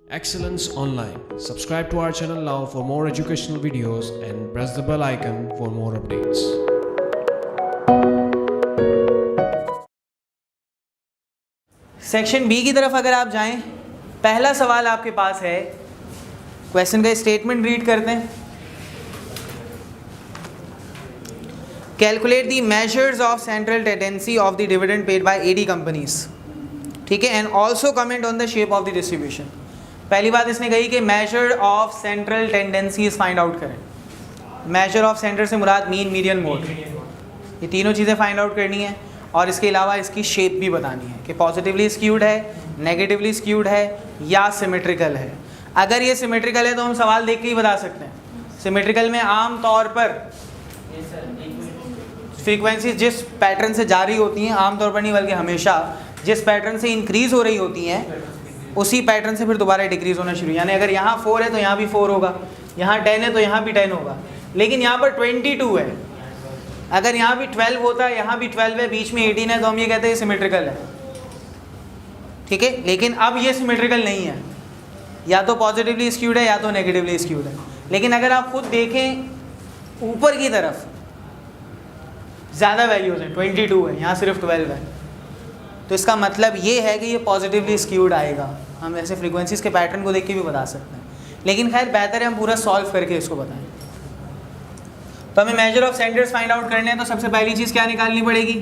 Excellence Online. Subscribe to our channel now for more educational videos and press the bell icon for more updates. Section B की तरफ अगर आप जाएं, पहला सवाल आपके पास है, क्वेश्चन का स्टेटमेंट रीड करते हैं। Calculate the measures of central tendency of the dividend paid by eighty companies, ठीक है, and also comment on the shape of the distribution. पहली बात इसने कही कि measure of central tendencies find out करें। मेजर ऑफ सेंटर से मुराद मीन, मीडियन, मोड, ये तीनों चीज़ें फाइंड आउट करनी है और इसके अलावा इसकी शेप भी बतानी है कि पॉजिटिवली स्क्यूड है, नेगेटिवली स्क्यूड है या सिमेट्रिकल है। अगर ये सिमेट्रिकल है तो हम सवाल देख के ही बता सकते हैं। सिमेट्रिकल में आम तौर पर फ्रीक्वेंसी जिस पैटर्न से जारी होती हैं, आमतौर पर नहीं बल्कि हमेशा जिस पैटर्न से इंक्रीज़ हो रही होती हैं उसी पैटर्न से फिर दोबारा डिक्रीज़ होना शुरू। यानी अगर यहाँ 4 है तो यहाँ भी 4 होगा, यहाँ 10 है तो यहाँ भी 10 होगा। लेकिन यहाँ पर 22 है, अगर यहाँ भी 12 होता है, यहाँ भी 12 है, बीच में 18 है, तो हम ये कहते हैं सिमेट्रिकल है, ठीक है। लेकिन अब ये सिमेट्रिकल नहीं है, या तो पॉजिटिवली स्क्यूड है या तो नेगेटिवली स्क्यूड है। लेकिन अगर आप खुद देखें ऊपर की तरफ ज़्यादा वैल्यूज़ हैं, 22 है, यहाँ सिर्फ 12 है, तो इसका मतलब ये है कि ये पॉजिटिवली स्क्यूड आएगा। हम ऐसे फ्रीक्वेंसीज़ के पैटर्न को देख के भी बता सकते हैं, लेकिन खैर बेहतर है हम पूरा सॉल्व करके इसको बताएं। तो हमें measure of centres find out करने हैं, तो सबसे पहली चीज़ क्या निकालनी पड़ेगी?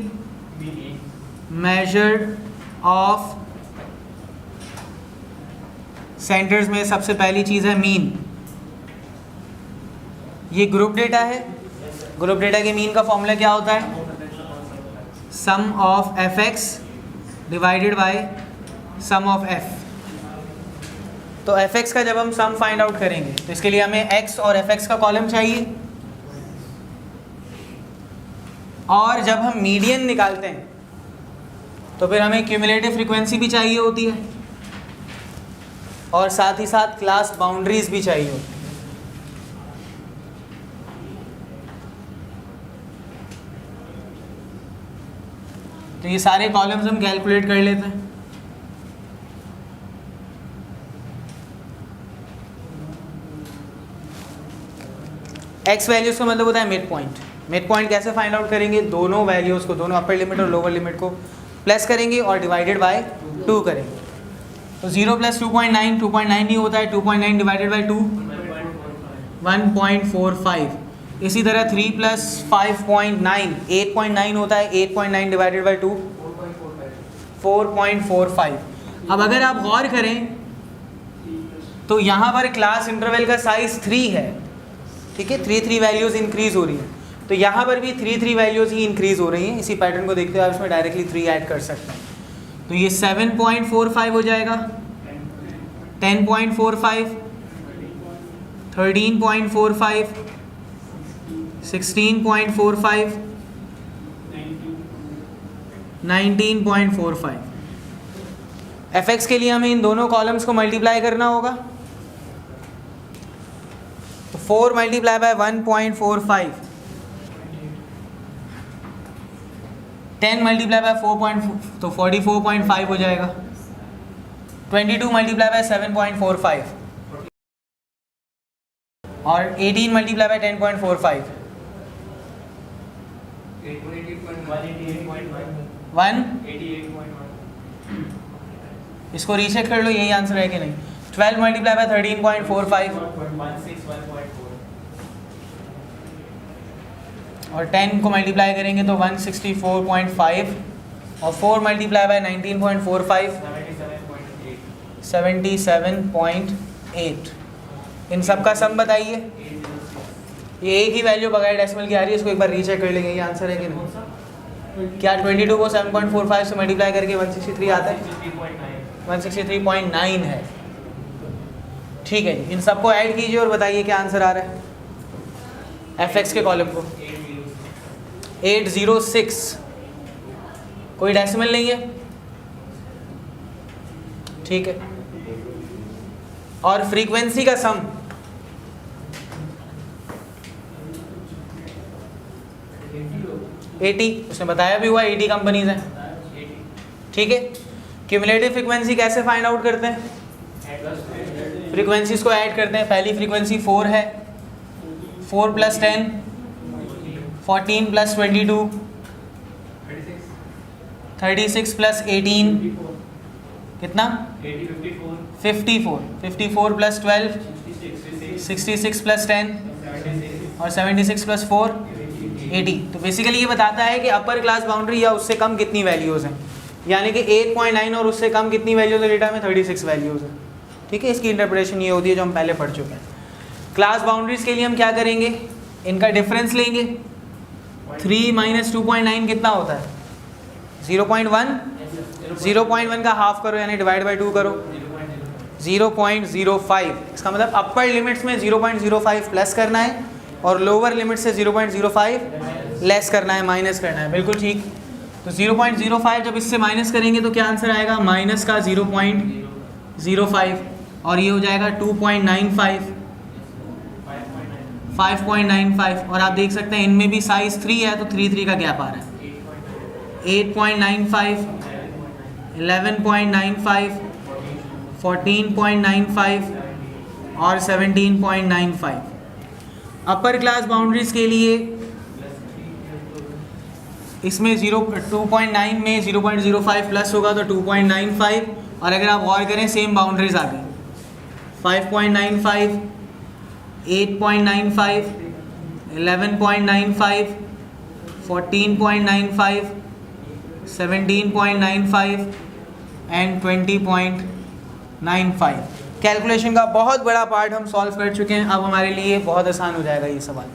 मेजर ऑफ सेंटर्स में सबसे पहली चीज़ है मीन। ये ग्रुप डेटा है, ग्रुप डेटा के मीन का फॉर्मूला क्या होता है? Sum of F X divided by sum of F. तो एफ एक्स का जब हम सम फाइंड आउट करेंगे तो इसके लिए हमें एक्स और एफ एक्स का कॉलम चाहिए, और जब हम मीडियन निकालते हैं तो फिर हमें क्यूमुलेटिव फ्रीक्वेंसी भी चाहिए होती है और साथ ही साथ क्लास बाउंड्रीज भी चाहिए होती है। तो ये सारे कॉलम्स हम कैलकुलेट कर लेते हैं। एक्स वैल्यूज़ का मतलब होता है मिड पॉइंट। मिड पॉइंट कैसे फाइंड आउट करेंगे? दोनों वैल्यूज़ को, दोनों अपर लिमिट और लोअर लिमिट को प्लस करेंगे और डिवाइडेड बाय 2 करेंगे। तो 0 + 2.9, 2.9 नहीं होता है, 2.9 डिवाइडेड बाय 2 1.45। इसी तरह 3 + 5.9 8.9 होता है, 8.9 डिवाइडेड बाय 2 4.45। अब अगर आप गौर करें तो यहाँ पर क्लास इंटरवल का साइज़ 3 है, ठीक है, 3 वैल्यूज़ इंक्रीज़ हो रही हैं, तो यहाँ पर भी 3 वैल्यूज़ ही इंक्रीज़ हो रही हैं। इसी पैटर्न को देखते हुए आप इसमें डायरेक्टली 3 ऐड कर सकते हैं। तो ये 7.45 हो जाएगा, 10.45, 13.45, 16.45, 19.45। एफ एक्स के लिए हमें इन दोनों कॉलम्स को मल्टीप्लाई करना होगा, तो 4 × 1.45, 10 × 4, तो 44.5 हो जाएगा, 22 × 7.45 और 18 × 10.45 इसको रीचेक कर लो, यही आंसर है कि नहीं। 12 × 13.45 और 10 को मल्टीप्लाई करेंगे तो 164.5 और 4 × 19.45 77.8। इन सब का सम बताइए। ये एक ही वैल्यू बगैर डेसिमल की आ रही है, इसको एक बार रीचेक कर लेंगे, ये आंसर है कि नहीं। क्या 22 को 7.45 से मल्टीप्लाई करके 163 आता है? 163.9 है, ठीक है जी। इन सबको ऐड कीजिए और बताइए क्या आंसर आ रहा है एफ एक्स के कॉलम को। 806, कोई डेसिमल नहीं है, ठीक है। और फ्रीक्वेंसी का सम 80, उसने बताया भी हुआ 80 कंपनीज हैं, ठीक है। क्यूमुलेटिव फ्रीक्वेंसी कैसे फाइंड आउट करते हैं? फ्रीक्वेंसीज को ऐड करते हैं। पहली फ्रीक्वेंसी 4 है, 4 + 10 14 + 22 36 + 18 कितना 54 54 + 12 66 + 10 और 76 + 4 80। तो बेसिकली ये बताता है कि अपर क्लास बाउंड्री या उससे कम कितनी वैल्यूज़ हैं, यानी कि 8.9 और उससे कम कितनी वैल्यूज़ है डेटा में 36 वैल्यूज़ है। ठीक है, इसकी इंटरप्रिटेशन ये होती है जो हम पहले पढ़ चुके हैं। क्लास बाउंड्रीज के लिए हम क्या करेंगे, इनका डिफरेंस लेंगे। 3 - 2.9 कितना होता है 0.1, 0.1 का हाफ करो यानी डिवाइड बाई 2 करो 0.05। इसका मतलब अपर लिमिट्स में 0.05 प्लस करना है और लोअर लिमिट से 0.05 लेस करना है, माइनस करना है। बिल्कुल ठीक। तो 0.05 जब इससे माइनस करेंगे तो क्या आंसर आएगा, माइनस का 0.05 और ये हो जाएगा 2.95 5.95। और आप देख सकते हैं इनमें भी साइज 3 है तो 3 का गैप आ रहा है। 8.95 11.95 14.95 और 17.95। अपर क्लास बाउंड्रीज के लिए इसमें 2.9 में 0.05 प्लस होगा तो 2.95 और अगर आप गौर करें सेम बाउंड्रीज आ गई 5.95 8.95 11.95 14.95 17.95 एंड 20.95। कैलकुलेशन का बहुत बड़ा पार्ट हम सॉल्व कर चुके हैं, अब हमारे लिए बहुत आसान हो जाएगा ये सवाल।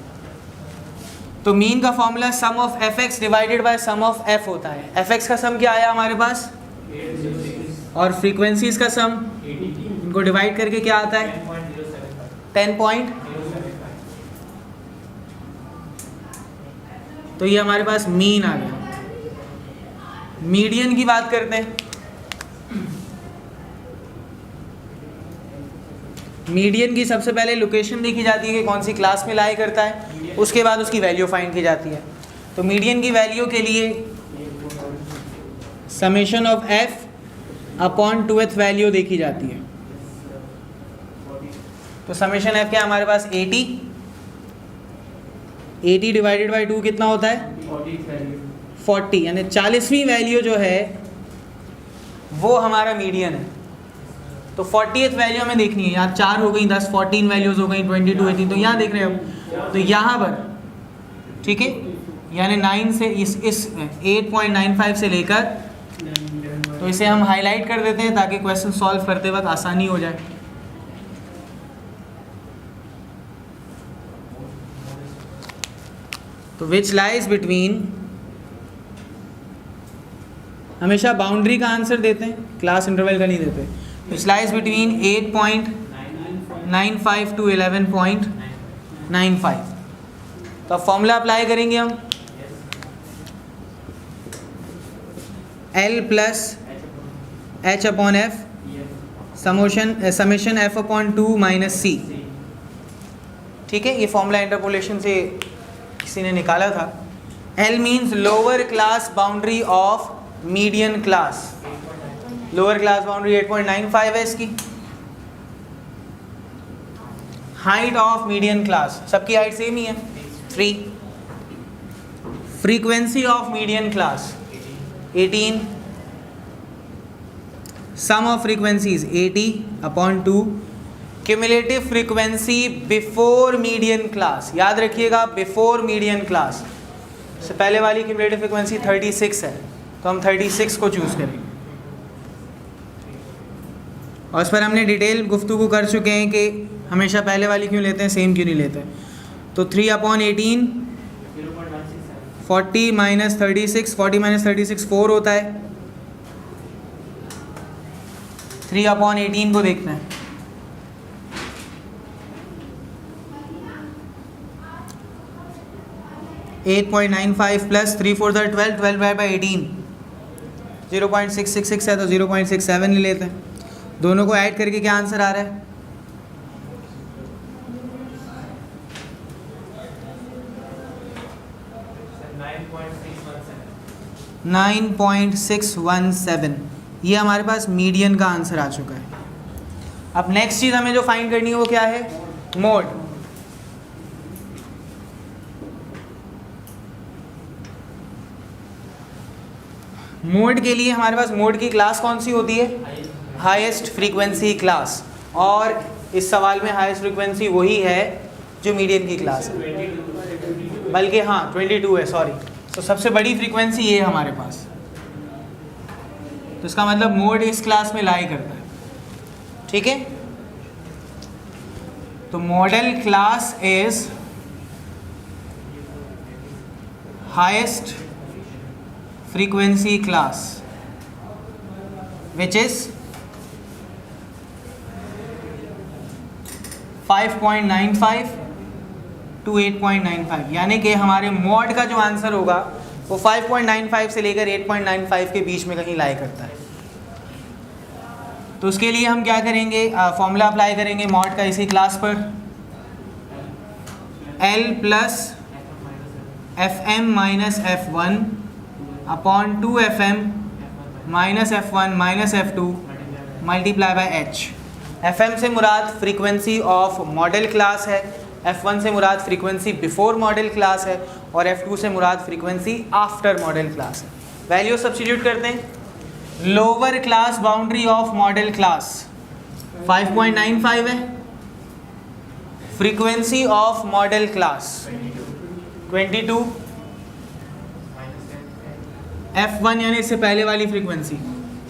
तो मीन का formula sum of fx divided by sum of f होता है। fx का सम क्या आया हमारे पास, और फ्रीक्वेंसीज का सम, इनको डिवाइड करके क्या आता है 10 पॉइंट। तो ये हमारे पास मीन आ गया। मीडियन की बात करते हैं। मीडियन की सबसे पहले लोकेशन देखी जाती है कि कौन सी क्लास में लाई करता है, उसके बाद उसकी वैल्यू फाइंड की जाती है। तो मीडियन की वैल्यू के लिए summation of f upon 2th value देखी जाती है। तो समेशन f क्या हमारे पास 80 डिवाइडेड बाई 2 कितना होता है 40, यानी 40वीं वैल्यू जो है वो हमारा मीडियन है। तो 40th वैल्यू हमें देखनी है। यहाँ 4 हो गई 10 14 वैल्यूज हो गई 22 18। तो यहाँ देख रहे हो तो यहाँ पर ठीक है, यानी 9 से इस 8.95 से लेकर, तो इसे हम हाईलाइट कर देते हैं ताकि क्वेश्चन सॉल्व करते वक्त आसानी हो जाए। तो विच लाइज बिटवीन, हमेशा बाउंड्री का आंसर देते हैं, क्लास इंटरवल का नहीं देते। Which lies between 8.95 to 11.95। तो अब फॉर्मूला अप्लाई करेंगे हम, L plus H upon F summation F upon 2 minus C। ठीक है, ये फॉर्मूला इंटरपोलेशन से किसी ने निकाला था। L means lower class boundary of median class. Lower class boundary 8.95 है इसकी। हाइट ऑफ मीडियन क्लास, सबकी हाइट सेम ही है 3। Frequency of median class 18। Sum of frequencies 80 upon 2। Cumulative frequency before median class, याद रखिएगा बिफोर मीडियन क्लास से पहले वाली क्यूमुलेटिव फ्रीक्वेंसी 36 है, तो हम 36 को चूज़ करेंगे। और इस पर हमने डिटेल गुफ्तगू कर चुके हैं कि हमेशा पहले वाली क्यों लेते हैं, सेम क्यों नहीं लेते। तो 3 अपॉन 18 40 माइनस 36, 40 माइनस 36 4 होता है। 3 अपॉन 18 को देखते हैं। (8.95) प्लस 3 4 12, 12 बाई 18 0.666 है, तो 0.67 ले लेते हैं। दोनों को ऐड करके क्या आंसर आ रहा है 9.617। ये हमारे पास मीडियन का आंसर आ चुका है। अब नेक्स्ट चीज़ हमें जो फाइंड करनी है वो क्या है, मोड। मोड के लिए हमारे पास मोड की क्लास कौन सी होती है, हाईएस्ट फ्रीक्वेंसी क्लास, और इस सवाल में हाईएस्ट फ्रीक्वेंसी वही है जो मीडियन की क्लास है, बल्कि हाँ 22 है, सॉरी। तो सबसे बड़ी फ्रीक्वेंसी ये है हमारे पास, तो इसका मतलब मोड इस क्लास में लाई करता है, ठीक है। तो model class is highest frequency class which is 5.95 to 8.95, यानी कि हमारे मॉड का जो आंसर होगा वो 5.95 से लेकर 8.95 के बीच में कहीं लाई करता है। तो उसके लिए हम क्या करेंगे, फॉर्मूला अप्लाई करेंगे मॉड का इसी क्लास पर, L plus FM minus F1 upon 2FM minus F1 minus F2 multiply by H। FM से मुराद फ्रीक्वेंसी ऑफ मॉडल क्लास है, F1 से मुराद फ्रीक्वेंसी बिफोर मॉडल क्लास है, और F2 से मुराद फ्रीक्वेंसी आफ्टर मॉडल क्लास है। वैल्यू सब्स्टिट्यूट करते हैं। Lower class boundary of model class 5.95 है, frequency of model class 22, F1 यानी इससे पहले वाली frequency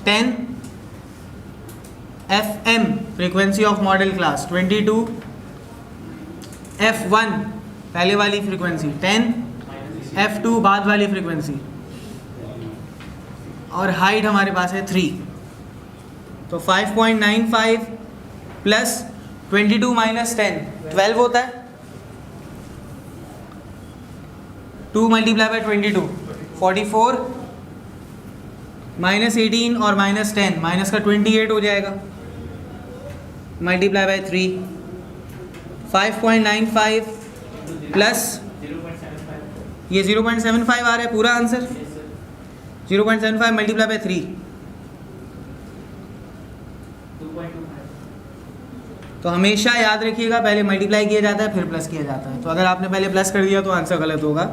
10, FM frequency of model class 22, F1 पहले वाली फ्रीक्वेंसी 10, F2 बाद वाली फ्रीक्वेंसी, और हाइट हमारे पास है 3। तो 5.95 प्लस 22 माइनस 10 12 होता है, 2 मल्टीप्लाई बाय 22 44, माइनस 18 और माइनस 10 माइनस का 28 हो जाएगा, मल्टीप्लाई बाय 3, 5.95 प्लस ये 0.75 आ रहा है पूरा आंसर, 0.75 मल्टीप्लाई बाय 3, तो हमेशा याद रखिएगा पहले मल्टीप्लाई किया जाता है फिर प्लस किया जाता है। तो अगर आपने पहले प्लस कर दिया तो आंसर गलत होगा।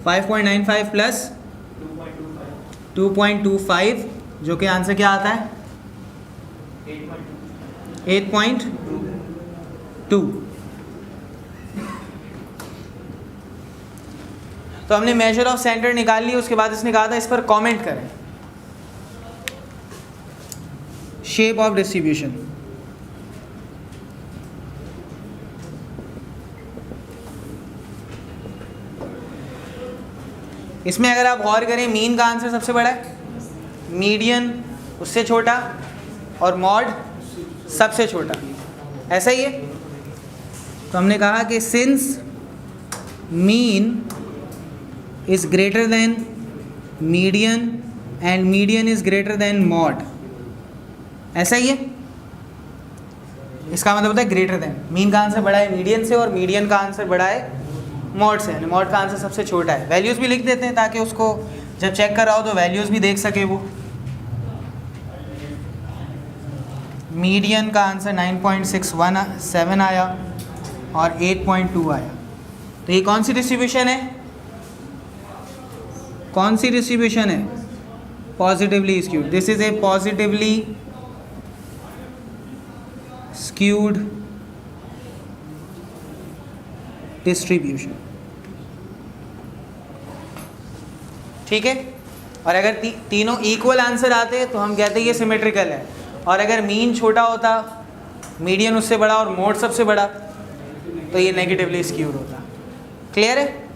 5.95 प्लस 2.25 जो कि आंसर क्या आता है 8.2। तो हमने मेजर ऑफ सेंटर निकाल ली, उसके बाद इसने कहा था इस पर कमेंट करें शेप ऑफ डिस्ट्रीब्यूशन। इसमें अगर आप गौर करें मीन का आंसर सबसे बड़ा है, मीडियन उससे छोटा, और मॉड सबसे छोटा, ऐसा ही है। तो हमने कहा कि since mean is greater than median and median is greater than mod, ऐसा ही है। इसका मतलब होता है ग्रेटर देन, मीन का आंसर बड़ा है मीडियन से और मीडियन का आंसर बड़ा है मॉड से, मॉड का आंसर सबसे छोटा है। वैल्यूज़ भी लिख देते हैं ताकि उसको जब चेक कर रहा हो तो वैल्यूज़ भी देख सके वो। मीडियन का आंसर 9.617 आया और 8.2 आया। तो ये कौन सी डिस्ट्रीब्यूशन है, कौन सी डिस्ट्रीब्यूशन है, positively skewed. This is a positively skewed distribution, ठीक है। और अगर तीनों इक्वल आंसर आते तो हम कहते हैं ये सिमेट्रिकल है, और अगर मीन छोटा होता, मीडियन उससे बड़ा और मोड सबसे बड़ा, तो ये नेगेटिवली स्क्यूड होता। क्लियर है।